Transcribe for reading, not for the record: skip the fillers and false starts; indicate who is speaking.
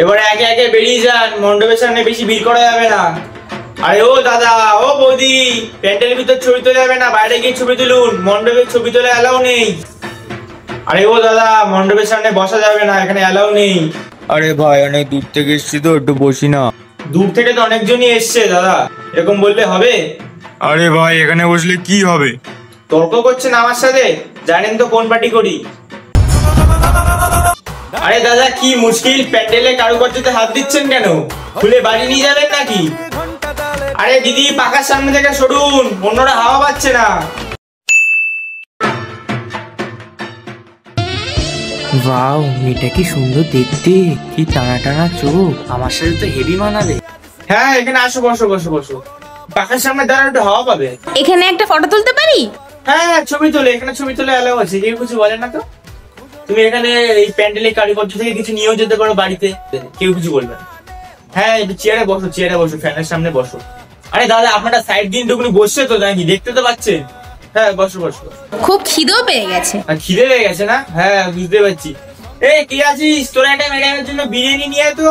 Speaker 1: এবারে একে একে বেরিয়ে যান, মণ্ডপের সামনে বেশি ভিড় করা যাবে না। আরে ও দাদা, ও বৌদি, প্যান্ডেলের ভিতর ছবি তোলা যাবে না, বাইরে গিয়ে ছবি তুলুন, মণ্ডপের ছবি তোলা অ্যালাউ নেই। আরে ও দাদা, মণ্ডপের সামনে বসা যাবে না, এখানে অ্যালাউ নেই।
Speaker 2: আরে ভাই অনেক দূর থেকে এসছি তো, একটু বসি না।
Speaker 1: দূর থেকে তো অনেকজনই এসছে দাদা, এরকম বললে হবে?
Speaker 2: আরে ভাই এখানে বসলে কি হবে?
Speaker 1: তর্ক করছেন আমার সাথে? জানেন তো কোন পার্টি করি। আরে দাদা কি মুশকিল, প্যান্ডেলে কারুকার্যতে হাত দিচ্ছেন কেন? খুলে বাড়ি নিয়ে যাবেন নাকি? আরে দিদি, পাখার সামনে থেকে সরুন, অন্যরা হাওয়া পাচ্ছে না।
Speaker 3: ওয়াও, মেয়েটা কি সুন্দর দেখতে, কি টানা টানা চোখ, আমার সাথে তো হেভি মানাবে।
Speaker 1: হ্যাঁ এখানে আসো, বসো বসো বসো, পাখার সামনে দাঁড়ানো একটু হাওয়া পাবে।
Speaker 4: এখানে একটা ফটো তুলতে পারি?
Speaker 1: হ্যাঁ ছবি তোলে, এখানে ছবি তোলে অ্যালাউ আছে, কেউ কিছু বলে না তো। তুমি এখানে এই প্যান্ডেলের কারিগর্য থেকে কিছু নিয়েও যেতে পারো বাড়িতে, কেউ কিছু বলবে না। হ্যাঁ একটু চেয়ারে বসো, চেয়ারে বসো, ফ্যানের সামনে বসো। আরে দাদা আপনারা সাইড দিন, টুকুনি বসছে তো নাকি, দেখতে তো পাচ্ছেন। হ্যাঁ বসো বসো।
Speaker 4: খুব খিদেও পেয়ে গেছে।
Speaker 1: আর খিদে পেয়ে গেছে না? হ্যাঁ বুঝতে পারছি। এই কে আছিস, তোরা একটা ম্যাডামের জন্য বিরিয়ানি নিয়ে আয় তো।